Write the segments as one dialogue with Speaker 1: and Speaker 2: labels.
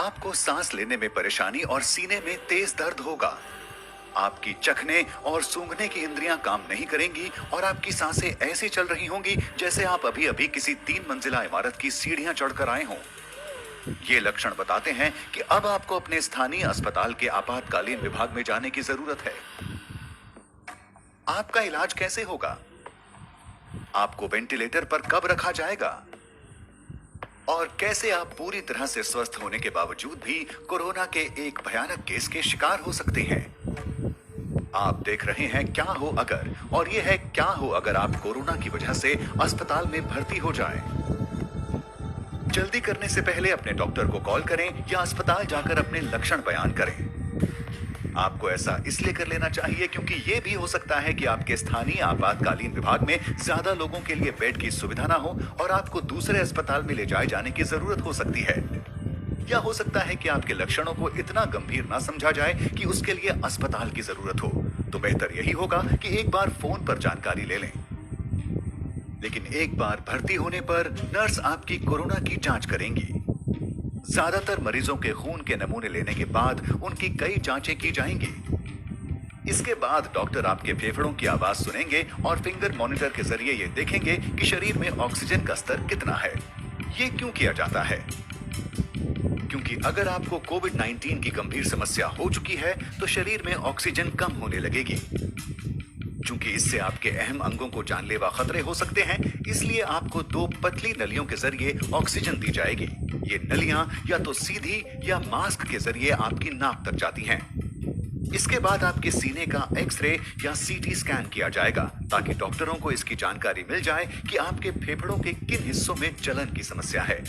Speaker 1: आपको सांस लेने में परेशानी और सीने में तेज दर्द होगा। आपकी चखने और सूंघने की इंद्रियां काम नहीं करेंगी और आपकी सांसें ऐसी चल रही होंगी जैसे आप अभी अभी किसी 3 मंजिला इमारत की सीढ़ियां चढ़कर आए हों। ये लक्षण बताते हैं कि अब आपको अपने स्थानीय अस्पताल के आपातकालीन विभाग में जाने की जरूरत है। आपका इलाज कैसे होगा? आपको वेंटिलेटर पर कब रखा जाएगा? और कैसे आप पूरी तरह से स्वस्थ होने के बावजूद भी कोरोना के एक भयानक केस के शिकार हो सकते हैं। आप देख रहे हैं क्या हो अगर, और ये है क्या हो अगर आप कोरोना की वजह से अस्पताल में भर्ती हो जाएं। जल्दी करने से पहले अपने डॉक्टर को कॉल करें या अस्पताल जाकर अपने लक्षण बयान करें। आपको ऐसा इसलिए कर लेना चाहिए क्योंकि ये भी हो सकता है कि आपके स्थानीय आपातकालीन विभाग में ज्यादा लोगों के लिए बेड की सुविधा ना हो और आपको दूसरे अस्पताल में ले जाए जाने की जरूरत हो सकती है। या हो सकता है कि आपके लक्षणों को इतना गंभीर ना समझा जाए कि उसके लिए अस्पताल की जरूरत हो। तो बेहतर यही होगा कि एक बार फोन पर जानकारी ले लें। लेकिन एक बार भर्ती होने पर नर्स आपकी कोरोना की जांच करेंगी। ज्यादातर मरीजों के खून के नमूने लेने के बाद उनकी कई जांचें की जाएंगी। इसके बाद डॉक्टर आपके फेफड़ों की आवाज सुनेंगे और फिंगर मॉनिटर के जरिए ये देखेंगे कि शरीर में ऑक्सीजन का स्तर कितना है। ये क्यों किया जाता है? क्योंकि अगर आपको कोविड-19 की गंभीर समस्या हो चुकी है तो शरीर में ऑक्सीजन कम होने लगेगी। चूंकि इससे आपके अहम अंगों को जानलेवा खतरे हो सकते हैं, इसलिए आपको 2 पतली नलियों के जरिए ऑक्सीजन दी जाएगी। ये नलियां या तो सीधी या मास्क के जरिए आपकी नाक तक जाती हैं। इसके बाद आपके सीने का एक्सरे या सीटी स्कैन किया जाएगा ताकि डॉक्टरों को इसकी जानकारी मिल जाए कि आपके फेफड़ों के किन हिस्सों में जलन की समस्या है।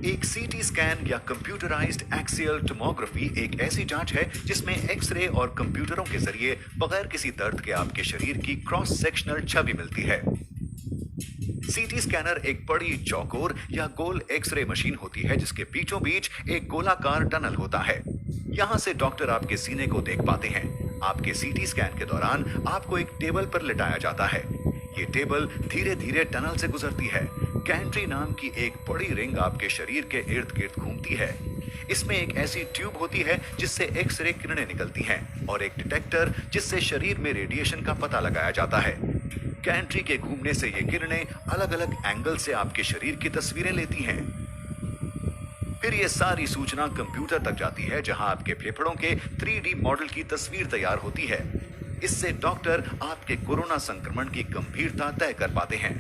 Speaker 1: एक सीटी स्कैन या कंप्यूटराइज्ड एक्सियल टोमोग्राफी एक ऐसी जांच है जिसमें एक्सरे और कंप्यूटरों के जरिए बगैर किसी दर्द के आपके शरीर की क्रॉस सेक्शनल छवि मिलती है। सीटी स्कैनर एक बड़ी चौकोर या गोल एक्सरे मशीन होती है जिसके बीचों बीच एक गोलाकार टनल होता है। यहाँ से डॉक्टर आपके सीने को देख पाते हैं। आपके सीटी स्कैन के दौरान आपको एक टेबल पर लिटाया जाता है। ये टेबल धीरे धीरे टनल से गुजरती है। गैंट्री नाम की एक बड़ी रिंग आपके शरीर के इर्द गिर्द घूमती है। इसमें एक ऐसी ट्यूब होती है जिससे एक्सरे किरणें निकलती हैं और एक डिटेक्टर जिससे शरीर में रेडिएशन का पता लगाया जाता है। गैंट्री के घूमने से ये किरणें अलग अलग एंगल से आपके शरीर की तस्वीरें लेती हैं। फिर ये सारी सूचना कंप्यूटर तक जाती है जहां आपके फेफड़ों के 3D मॉडल की तस्वीर तैयार होती है। इससे डॉक्टर आपके कोरोना संक्रमण की गंभीरता तय कर पाते हैं।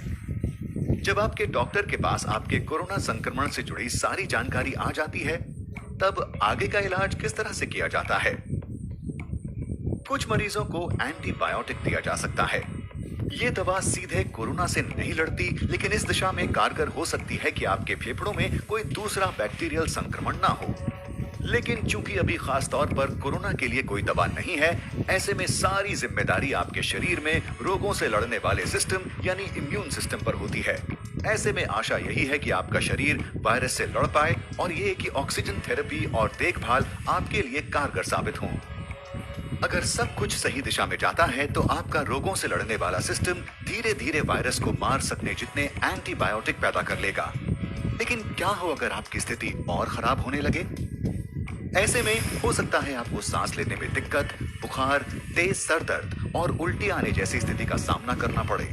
Speaker 1: जब आपके डॉक्टर के पास आपके कोरोना संक्रमण से जुड़ी सारी जानकारी आ जाती है, तब आगे का इलाज किस तरह से किया जाता है? कुछ मरीजों को एंटीबायोटिक दिया जा सकता है। ये दवा सीधे कोरोना से नहीं लड़ती, लेकिन इस दिशा में कारगर हो सकती है कि आपके फेफड़ों में कोई दूसरा बैक्टीरियल संक्रमण ना हो। लेकिन चूंकि अभी खास तौर पर कोरोना के लिए कोई दवा नहीं है, ऐसे में सारी जिम्मेदारी आपके शरीर में रोगों से लड़ने वाले सिस्टम यानी इम्यून सिस्टम पर होती है। ऐसे में आशा यही है कि आपका शरीर वायरस से लड़ पाए और ये कि ऑक्सीजन थेरेपी और देखभाल आपके लिए कारगर साबित हों। अगर सब कुछ सही दिशा में जाता है तो आपका रोगों से लड़ने वाला सिस्टम धीरे धीरे वायरस को मार सकने जितने एंटीबायोटिक पैदा कर लेगा। लेकिन क्या हो अगर आपकी स्थिति और खराब होने लगे? ऐसे में हो सकता है आपको सांस लेने में दिक्कत, बुखार, तेज सर दर्द और उल्टी आने जैसी स्थिति का सामना करना पड़े।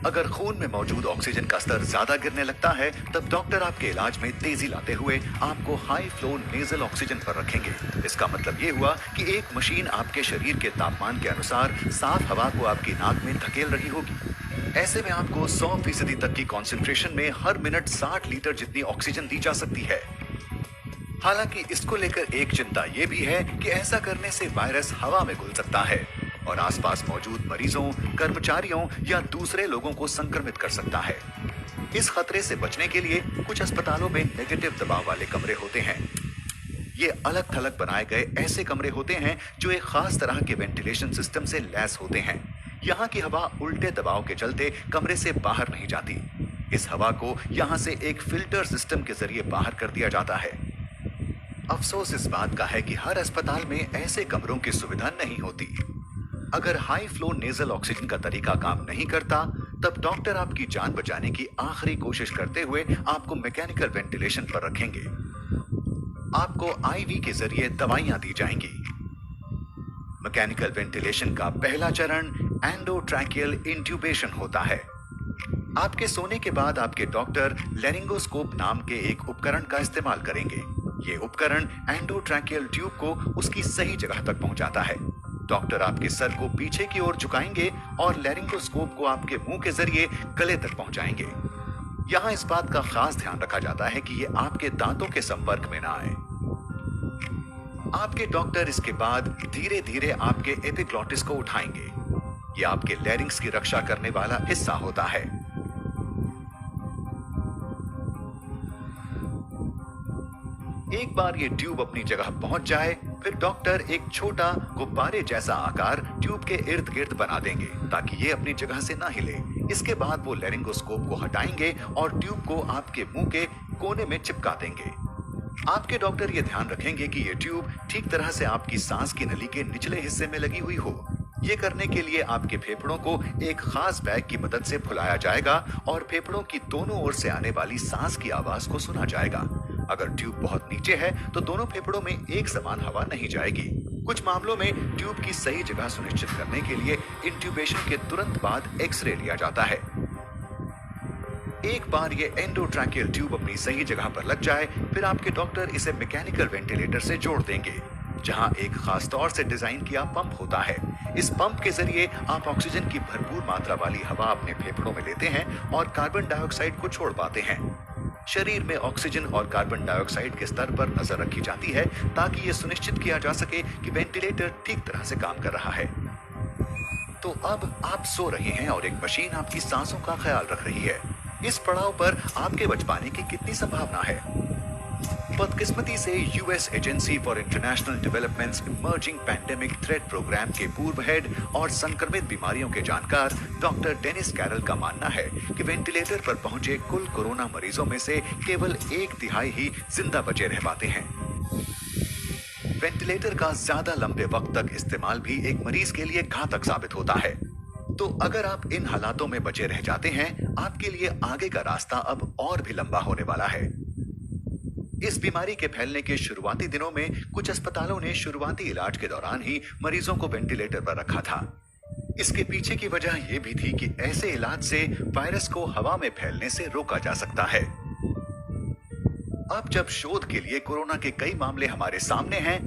Speaker 1: अगर खून में मौजूद ऑक्सीजन का स्तर ज्यादा गिरने लगता है, तब डॉक्टर आपके इलाज में तेजी लाते हुए आपको हाई फ्लो नेजल ऑक्सीजन पर रखेंगे। इसका मतलब ये हुआ कि एक मशीन आपके शरीर के तापमान के अनुसार साफ हवा को आपकी नाक में धकेल रही होगी। ऐसे में आपको 100% तक की कॉन्सेंट्रेशन में हर मिनट 60 लीटर जितनी ऑक्सीजन दी जा सकती है। हालांकि इसको लेकर एक चिंता यह भी है कि ऐसा करने से वायरस हवा में घुल सकता है और आसपास मौजूद मरीजों, कर्मचारियों या दूसरे लोगों को संक्रमित कर सकता है। इस खतरे से बचने के लिए कुछ अस्पतालों में नेगेटिव दबाव वाले कमरे होते हैं। ये अलग थलग बनाए गए ऐसे कमरे होते हैं जो एक खास तरह के वेंटिलेशन सिस्टम से लैस होते हैं। यहाँ की हवा उल्टे दबाव के चलते कमरे से बाहर नहीं जाती। इस हवा को यहाँ से एक फिल्टर सिस्टम के जरिए बाहर कर दिया जाता है। अफसोस इस बात का है कि हर अस्पताल में ऐसे कमरों की सुविधा नहीं होती। अगर हाई फ्लो नेजल ऑक्सीजन का तरीका काम नहीं करता, तब डॉक्टर आपकी जान बचाने की आखिरी कोशिश करते हुए आपको मैकेनिकल वेंटिलेशन पर रखेंगे। आपको आईवी के जरिए दवाइयां दी जाएंगी। मैकेनिकल वेंटिलेशन का पहला चरण एंडोट्रैकियल इंट्यूबेशन होता है। आपके सोने के बाद आपके डॉक्टर लेरिंगोस्कोप नाम के एक उपकरण का इस्तेमाल करेंगे। ये उपकरण एंडोट्रैकियल ट्यूब को उसकी सही जगह तक पहुंचाता है। डॉक्टर आपके सर को पीछे की ओर झुकाएंगे और लेरिंगोस्कोप को आपके मुंह के जरिए गले तक पहुंचाएंगे। यहाँ इस बात का खास ध्यान रखा जाता है कि ये आपके दांतों के संपर्क में ना आए। आपके डॉक्टर इसके बाद धीरे धीरे आपके एपिग्लॉटिस को उठाएंगे। ये आपके लैरिंक्स की रक्षा करने वाला हिस्सा होता है। एक बार ये ट्यूब अपनी जगह पहुंच जाए, फिर डॉक्टर एक छोटा गुब्बारे जैसा आकार ट्यूब के इर्द गिर्द बना देंगे ताकि ये अपनी जगह से ना हिले। इसके बाद वो लेरिंगोस्कोप को हटाएंगे और ट्यूब को आपके मुंह के कोने में चिपका देंगे। आपके डॉक्टर ये ध्यान रखेंगे कि ये ट्यूब ठीक तरह से आपकी सांस की नली के निचले हिस्से में लगी हुई हो। ये करने के लिए आपके फेफड़ों को एक खास बैग की मदद से फुलाया जाएगा और फेफड़ों की दोनों ओर से आने वाली सांस की आवाज को सुना जाएगा। अगर ट्यूब बहुत नीचे है तो दोनों फेफड़ों में एक समान हवा नहीं जाएगी। कुछ मामलों में ट्यूब की सही जगह सुनिश्चित करने के लिए इंट्यूबेशन के तुरंत बाद एक्सरे लिया जाता है। एक बार ये एंडोट्रैकियल ट्यूब अपनी सही जगह पर लग जाए, फिर आपके डॉक्टर इसे मैकेनिकल वेंटिलेटर से जोड़ देंगे, जहां एक खास तौर से डिजाइन किया पंप होता है। इस पंप के जरिए आप ऑक्सीजन की भरपूर मात्रा वाली हवा अपने फेफड़ों में लेते हैं और कार्बन डाइऑक्साइड को छोड़ पाते हैं। शरीर में ऑक्सीजन और कार्बन डाइऑक्साइड के स्तर पर नजर रखी जाती है ताकि यह सुनिश्चित किया जा सके कि वेंटिलेटर ठीक तरह से काम कर रहा है। तो अब आप सो रहे हैं और एक मशीन आपकी सांसों का ख्याल रख रही है। इस पड़ाव पर आपके बच पाने की कितनी संभावना है? बदकिस्मती से US agency for international developments emerging pandemic threat programme के पूर्व हेड और संक्रमित बीमारियों के जानकार डॉक्टर डेनिस कैरल का मानना है कि वेंटिलेटर पर पहुंचे कुल कोरोना मरीजों में से केवल 1/3 ही जिंदा बचे रह पाते हैं। वेंटिलेटर का ज्यादा लंबे वक्त तक इस्तेमाल भी एक मरीज के लिए घातक साबित होता है। तो अगर आप इन हालातों में बचे रह जाते हैं, आपके लिए आगे का रास्ता अब और भी लंबा होने वाला है। इस बीमारी के फैलने के शुरुआती दिनों में कुछ अस्पतालों ने शुरुआती इलाज के दौरान ही मरीजों को वेंटिलेटर पर रखा था। इसके पीछे की वजह यह भी थी कि ऐसे इलाज से वायरस को हवा में फैलने से रोका जा सकता है। अब जब शोध के लिए कोरोना के कई मामले हमारे सामने हैं,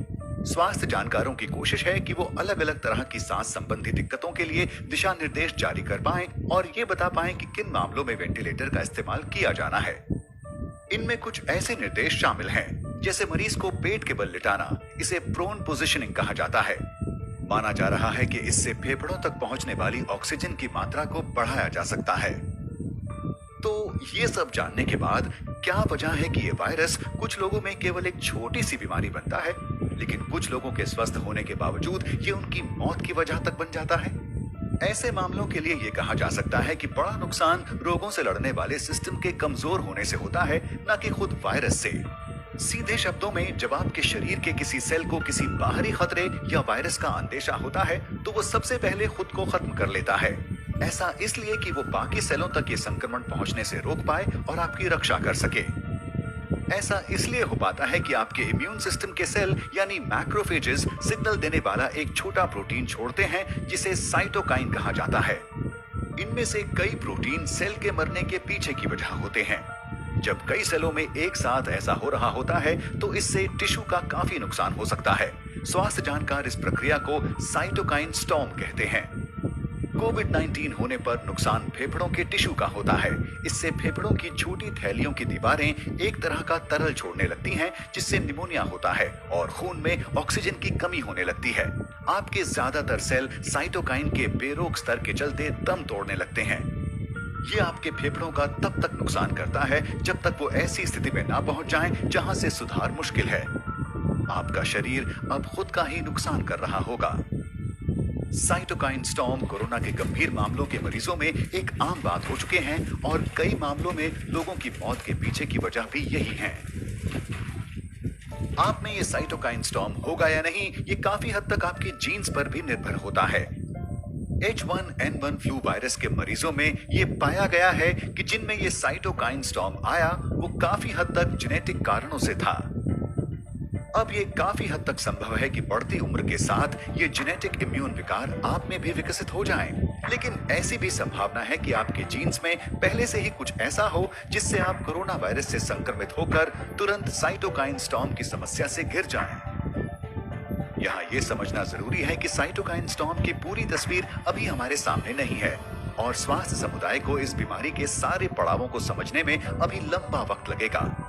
Speaker 1: स्वास्थ्य जानकारों की कोशिश है कि वो अलग अलग तरह की सांस संबंधी दिक्कतों के लिए दिशा निर्देश जारी कर पाएं और ये बता पाएं कि किन मामलों में वेंटिलेटर का इस्तेमाल किया जाना है। इनमें कुछ ऐसे निर्देश शामिल हैं, जैसे मरीज को पेट के बल लिटाना, इसे प्रोन पोजिशनिंग कहा जाता है। माना जा रहा है कि इससे फेफड़ों तक पहुंचने वाली ऑक्सीजन की मात्रा को बढ़ाया जा सकता है। तो ये सब जानने के बाद क्या वजह है कि ये वायरस कुछ लोगों में केवल एक छोटी सी बीमारी बनता है, लेकिन कुछ लोगों के स्वस्थ होने के बावजूद ये उनकी मौत की वजह तक बन जाता है? ऐसे मामलों के लिए ये कहा जा सकता है कि बड़ा नुकसान रोगों से लड़ने वाले सिस्टम के कमजोर होने से होता है, न कि खुद वायरस से। सीधे शब्दों में, जब आपके शरीर के किसी सेल को किसी बाहरी खतरे या वायरस का अंदेशा होता है, तो वो सबसे पहले खुद को खत्म कर लेता है। ऐसा इसलिए कि वो बाकी सेलों तक ये संक्रमण पहुंचने से रोक पाए और आपकी रक्षा कर सके। ऐसा इसलिए हो पाता है कि आपके इम्यून सिस्टम के सेल यानी मैक्रोफेजेस सिग्नल देने वाला एक छोटा प्रोटीन छोड़ते हैं जिसे साइटोकाइन कहा जाता है। इनमें से कई प्रोटीन सेल के मरने के पीछे की वजह होते हैं। जब कई सेलों में एक साथ ऐसा हो रहा होता है तो इससे टिश्यू का काफी नुकसान हो सकता है। स्वास्थ्य जानकार इस प्रक्रिया को साइटोकाइन स्टॉर्म कहते हैं। कोविड-19 होने पर नुकसान फेफड़ों के टिश्यू का होता है। इससे फेफड़ों की छोटी थैलियों की दीवारें एक तरह का तरल छोड़ने लगती हैं, जिससे निमोनिया होता है और खून में ऑक्सीजन की कमी होने लगती है। आपके ज्यादातर सेल साइटोकाइन के बेरोक स्तर के चलते दम तोड़ने लगते हैं। ये आपके फेफड़ों का तब तक नुकसान करता है जब तक वो ऐसी स्थिति में ना पहुंच जाएं जहां से सुधार मुश्किल है। आपका शरीर अब खुद का ही नुकसान कर रहा होगा। साइटोकाइन स्टॉर्म कोरोना के गंभीर मामलों के मरीजों में एक आम बात हो चुके हैं और कई मामलों में लोगों की मौत के पीछे की वजह भी यही है। आप में ये साइटोकाइन स्टॉर्म होगा या नहीं, ये काफी हद तक आपके जीन्स पर भी निर्भर होता है। H1N1 फ्लू वायरस के मरीजों में ये पाया गया है कि जिनमें ये साइटोकाइन स्टॉर्म आया वो काफी हद तक जेनेटिक कारणों से था। अब ये काफी हद तक संभव है कि बढ़ती उम्र के साथ ये जेनेटिक इम्यून विकार आप में भी विकसित हो जाएं। लेकिन ऐसी भी संभावना है कि आपके जीन्स में पहले से ही कुछ ऐसा हो जिससे आप कोरोना वायरस से संक्रमित होकर तुरंत साइटोकाइन स्टॉर्म की समस्या से घिर जाएं। यहाँ ये समझना जरूरी है कि साइटोकाइन स्टॉर्म की पूरी तस्वीर अभी हमारे सामने नहीं है और स्वास्थ्य समुदाय को इस बीमारी के सारे पड़ावों को समझने में अभी लंबा वक्त लगेगा।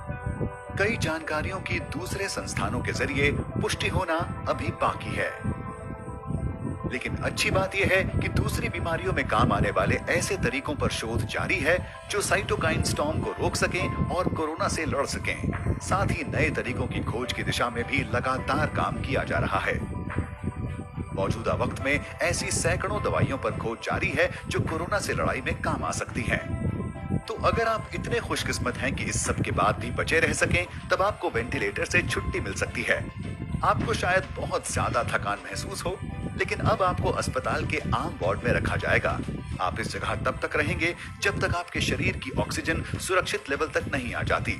Speaker 1: कई जानकारियों की दूसरे संस्थानों के जरिए पुष्टि होना अभी बाकी है। लेकिन अच्छी बात यह है कि दूसरी बीमारियों में काम आने वाले ऐसे तरीकों पर शोध जारी है जो साइटोकाइन स्टॉर्म को रोक सकें और कोरोना से लड़ सकें। साथ ही नए तरीकों की खोज की दिशा में भी लगातार काम किया जा रहा है। मौजूदा वक्त में ऐसी सैकड़ों दवाइयों पर खोज जारी है जो कोरोना से लड़ाई में काम आ सकती हैं। तो अगर आप इतने खुशकिस्मत हैं कि इस सब के बाद भी बचे रह सकें, तब आपको वेंटिलेटर से छुट्टी मिल सकती है। आपको शायद बहुत ज्यादा थकान महसूस हो, लेकिन अब आपको अस्पताल के आम वार्ड में रखा जाएगा। आप इस जगह तब तक रहेंगे जब तक आपके शरीर की ऑक्सीजन सुरक्षित लेवल तक नहीं आ जाती।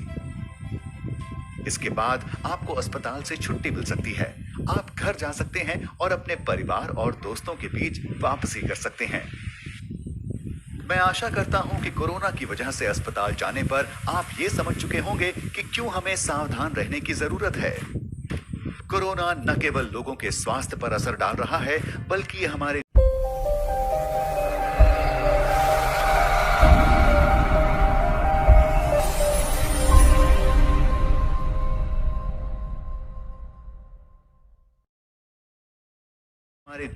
Speaker 1: इसके बाद आपको अस्पताल से छुट्टी मिल सकती है। आप घर जा सकते हैं और अपने परिवार और दोस्तों के बीच वापसी कर सकते हैं। मैं आशा करता हूं कि कोरोना की वजह से अस्पताल जाने पर आप ये समझ चुके होंगे कि क्यों हमें सावधान रहने की जरूरत है। कोरोना न केवल लोगों के स्वास्थ्य पर असर डाल रहा है, बल्कि ये हमारे